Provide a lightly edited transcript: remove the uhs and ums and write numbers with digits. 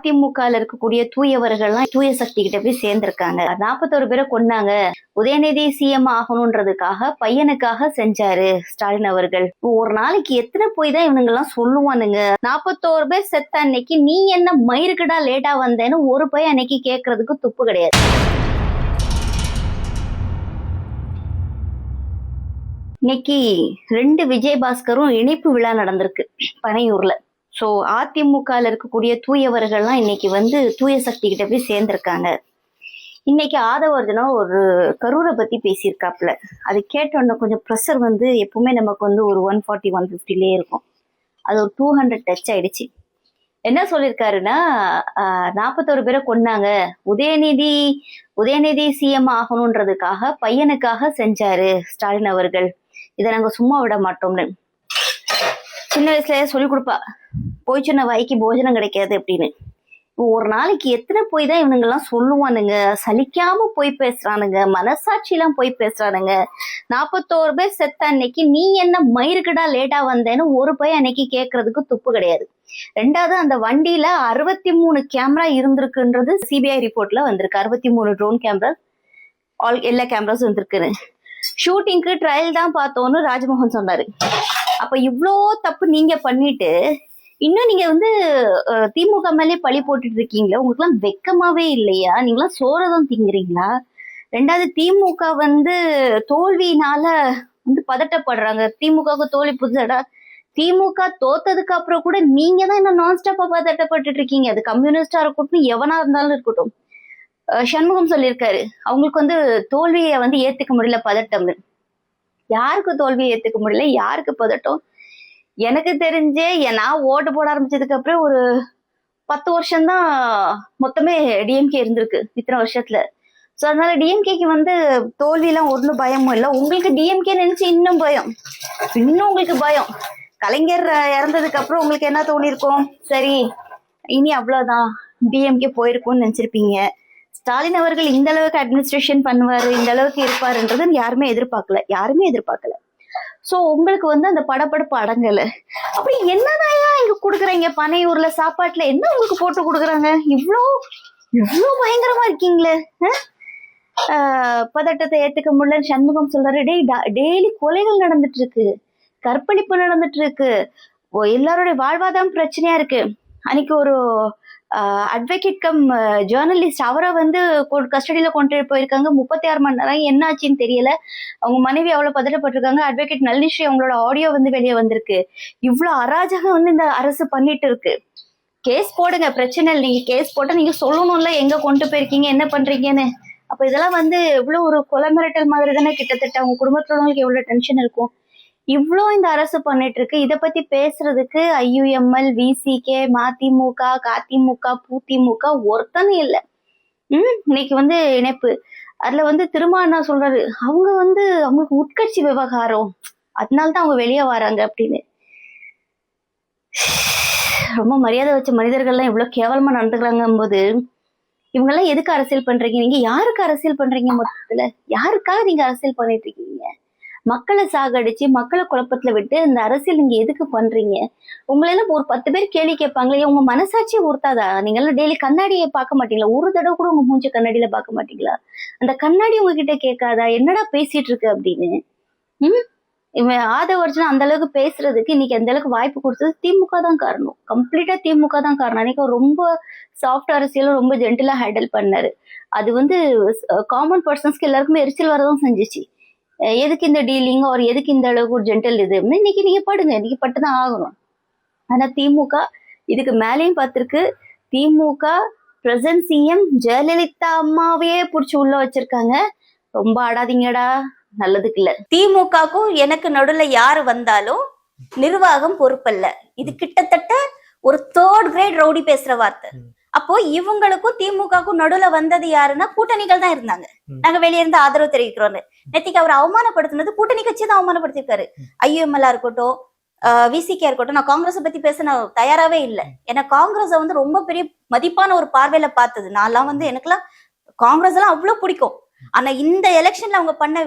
அதிமுகல இருக்கக்கூடிய தூயவர்கள்லாம் தூய சக்தி கிட்ட போய் சேர்ந்திருக்காங்க. 41 பேரை கொன்னாங்க. உதயநிதி சிஎம் ஆகணும்ன்றதுக்காக பையனுக்காக செஞ்சாரு ஸ்டாலின் அவர்கள். ஒரு நாளைக்கு எத்தனை போய் தான் இவனுங்க எல்லாம் சொல்லுவானுங்க. 41 பேர் செத்த அன்னைக்கு நீ என்ன மயிருக்குடா லேட்டா வந்தேன்னு ஒரு பையன் அன்னைக்கு கேட்கறதுக்கு துப்பு கிடையாது. இன்னைக்கு 2 விஜயபாஸ்கரும் இணைப்பு விழா நடந்திருக்கு பனையூர்ல. சோ அதிமுகல இருக்கக்கூடிய தூயவர்கள்லாம் இன்னைக்கு தூய சக்தி கிட்ட போய் சேர்ந்திருக்காங்க. இன்னைக்கு ஆதவர்ஜனா ஒரு கரூரை பத்தி பேசியிருக்காப்ல. அது கேட்டோன்னா கொஞ்சம் ப்ரெஷர் எப்பவுமே நமக்கு ஒரு 140 150லே இருக்கும். அது ஒரு 200 டச் ஆயிடுச்சு. என்ன சொல்லியிருக்காருன்னா 41 பேரை கொன்னாங்க. உதயநிதி சிஎம் ஆகணும்ன்றதுக்காக பையனுக்காக செஞ்சாரு ஸ்டாலின் அவர்கள். இதை நாங்க சும்மா விட மாட்டோம்னு சின்ன வயசுல சொல்லி கொடுப்பா, போய் சொன்ன வாய்க்கு போஜனம் கிடைக்காது அப்படின்னு. ஒரு நாளைக்கு எத்தனை போய் தான் இவனுங்க எல்லாம் சொல்லுவானுங்க. சலிக்காம போய் பேசுறானுங்க, மனசாட்சி எல்லாம் போய் பேசுறானுங்க. 41 பேர் செத்த அன்னைக்கு நீ என்ன மயிருக்குடா லேட்டா வந்தேன்னு ஒரு பையன் அன்னைக்கு கேட்கறதுக்கு துப்பு கிடையாது. ரெண்டாவது, அந்த வண்டியில 63 கேமரா இருந்திருக்குன்றது சிபிஐ ரிப்போர்ட்ல வந்திருக்கு. 63 ட்ரோன் கேமரா, எல்லா கேமராஸும் வந்திருக்குன்னு. ஷூட்டிங்க்கு ட்ரையல் தான் பார்த்தோன்னு ராஜ்மோகன் சொன்னாரு. அப்ப இவ்வளோ தப்பு நீங்க பண்ணிட்டு இன்னும் நீங்க திமுக மேலே பழி போட்டுட்டு இருக்கீங்களா? உங்களுக்கு எல்லாம் வெக்கமாவே இல்லையா? நீங்களாம் சோறதான் திங்குறீங்களா? ரெண்டாவது, திமுக தோல்வியினால பதட்டப்படுறாங்க. திமுகவுக்கு தோல்வி புதுசடா. திமுக தோத்ததுக்கு அப்புறம் கூட நீங்க தான் என்ன நான் ஸ்டாப்பா பதட்டப்பட்டு இருக்கீங்க. அது கம்யூனிஸ்டா இருக்கட்டும், எவனா இருந்தாலும் இருக்கட்டும். சண்முகம் சொல்லியிருக்காரு, அவங்களுக்கு தோல்வியை ஏத்துக்க முடியல, பதட்டம்னு. யாருக்கு தோல்வியை ஏத்துக்க முடியல, யாருக்கு பதட்டம்? எனக்கு தெரிஞ்சே நான் ஓட்டு போட ஆரம்பிச்சதுக்கு அப்புறம் ஒரு 10 வருஷம்தான் மொத்தமே டிஎம்கே இருந்திருக்கு இத்தனை வருஷத்துல. சோ அதனால டிஎம்கேக்கு தோல்வியெல்லாம் ஒன்றும் பயமும் இல்லை. உங்களுக்கு டிஎம்கே நினைச்சு இன்னும் பயம், இன்னும் உங்களுக்கு பயம். கலைஞர் இறந்ததுக்கு அப்புறம் உங்களுக்கு என்ன தோணிருக்கும்? சரி, இனி அவ்வளவுதான், டிஎம்கே போயிருக்கும்னு நினைச்சிருப்பீங்க. ஸ்டாலின் அவர்கள் இந்த அளவுக்கு அட்மினிஸ்ட்ரேஷன் பண்ணுவாரு, இந்த அளவுக்கு இருப்பாருன்றது யாருமே எதிர்பார்க்கல. சோ உங்களுக்கு அந்த படப்படப்பு அடங்கல. அப்படி என்னதான் இங்க குடுக்குறீங்க? பனையூர்ல சாப்பாட்டுல என்ன உங்களுக்கு போட்டு கொடுக்குறாங்க? இவ்வளோ பயங்கரமா இருக்கீங்களே. பதட்டத்தை ஏத்துக்க முடியல. சண்முகம் சொல்றாரு, டெய்லி கொலைகள் நடந்துட்டு இருக்கு, கற்பழிப்பு நடந்துட்டு இருக்கு, எல்லாருடைய வாழ்வாதாரம் பிரச்சனையா இருக்கு. அன்னைக்கு ஒரு அட்வொகேட் கம் ஜேர்னலிஸ்ட் அவரை கஸ்டடியில கொண்டு போயிருக்காங்க. 36 மணி நேரம் என்ன ஆச்சுன்னு தெரியல. அவங்க மனைவி அவ்வளவு பதட்டப்பட்டிருக்காங்க. அட்வொகேட் நளினிஸ்ரீ அவங்களோட ஆடியோ வெளியே வந்திருக்கு. இவ்வளவு அராஜகம் இந்த அரசு பண்ணிட்டு இருக்கு. கேஸ் போடுங்க, பிரச்சனை இல்லை. நீங்க கேஸ் போட்டா நீங்க சொல்லணும்ல எங்க கொண்டு போயிருக்கீங்க, என்ன பண்றீங்கன்னு. அப்ப இதெல்லாம் எவ்வளவு ஒரு கொலை மிரட்டல் மாதிரி தானே. கிட்டத்தட்ட அவங்க குடும்பத்துல உள்ளவங்களுக்கு எவ்வளவு டென்ஷன் இருக்கும். இவ்வளோ இந்த அரசு பண்ணிட்டு இருக்கு. இதை பத்தி பேசுறதுக்கு ஐயுஎம்எல், விசிகே, மதிமுக, கதிமுக, பூதிமுக ஒருத்தனும் இல்லை. இன்னைக்கு இணைப்பு அதுல திருமாவளவன் என்ன சொல்றாரு, அவங்க அவங்களுக்கு உட்கட்சி விவகாரம், அதனால்தான் அவங்க வெளியே வராங்க அப்படின்னு. ரொம்ப மரியாதை வச்ச மனிதர்கள்லாம் இவ்வளவு கேவலமா நடந்துக்கிறாங்க போது இவங்கெல்லாம் எதுக்கு அரசியல் பண்றீங்க? நீங்க யாருக்கு அரசியல் பண்றீங்க? மொத்தத்துல யாருக்காக நீங்க அரசியல் பண்ணிட்டு இருக்கீங்க? மக்களை சாகடிச்சு மக்களை குழப்பத்துல விட்டு இந்த அரசியல் நீங்க எதுக்கு பண்றீங்க? உங்களெல்லாம் ஒரு 10 பேர் கேள்வி கேட்பாங்களே, உங்க மனசாட்சியை உறுத்தாதா? நீங்க எல்லாம் டெய்லி கண்ணாடியை பார்க்க மாட்டீங்களா? ஒரு தடவை கூட உங்க மூஞ்ச கண்ணாடியில பார்க்க மாட்டீங்களா? அந்த கண்ணாடி உங்ககிட்ட கேட்காதா என்னடா பேசிட்டு இருக்கு அப்படின்னு? இவன் ஆதவர்ஜனா அந்த அளவுக்கு பேசுறதுக்கு இன்னைக்கு எந்த அளவுக்கு வாய்ப்பு கொடுத்தது திமுக தான் காரணம். கம்ப்ளீட்டா திமுக தான் காரணம். அன்னைக்கு ரொம்ப சாஃப்ட் அரசியலும் ரொம்ப ஜென்டிலா ஹேண்டில் பண்ணாரு. அது காமன் பர்சன்ஸ்க்கு எல்லாருக்குமே எரிச்சல் வரதான் செஞ்சிச்சு. எதுக்கு இந்த டீலிங், ஒரு எதுக்கு இந்த அளவுக்கு ஒரு ஜென்டல் இது? இன்னைக்கு நீங்க படுங்க, இன்னைக்கு பட்டுதான் ஆகணும். ஆனா திமுக இதுக்கு மேலேயும் பார்த்திருக்கு. திமுக பிரசன்ட் சிஎம் ஜெயலலிதா அம்மாவையே புடிச்சு உள்ள வச்சிருக்காங்க. ரொம்ப ஆடாதீங்கடா, நல்லதுக்கு இல்ல. திமுகக்கும் எனக்கு நடுவுல யாரு வந்தாலும் நிர்வாகம் பொறுப்பல்ல. இது கிட்டத்தட்ட ஒரு 3rd கிரேட் ரவுடி பேசுற வார்த்தை. அப்போ இவங்களுக்கும் திமுகக்கும் நடுவுல வந்தது யாருன்னா கூட்டணிகள் தான் இருந்தாங்க. நாங்க வெளியே இருந்து ஆதரவு தெரிவிக்கிறோம். நேத்திக்கு அவர் அவமானப்படுத்தினது கூட்டணி கட்சி தான் அவமானப்படுத்திருக்காரு. ஐயுஎம்எல்ஆ இருக்கட்டும், விசிகே இருக்கட்டும். நான் காங்கிரஸ் பத்தி பேச நான் தயாராவே இல்லை. ஏன்னா காங்கிரஸ ரொம்ப பெரிய மதிப்பான ஒரு பார்வையில பார்த்தது. நான்லாம் எனக்குலாம் காங்கிரஸ் எல்லாம் அவ்வளவு பிடிக்கும். ஆனா இந்த எலெக்ஷன்ல அவங்க பண்ண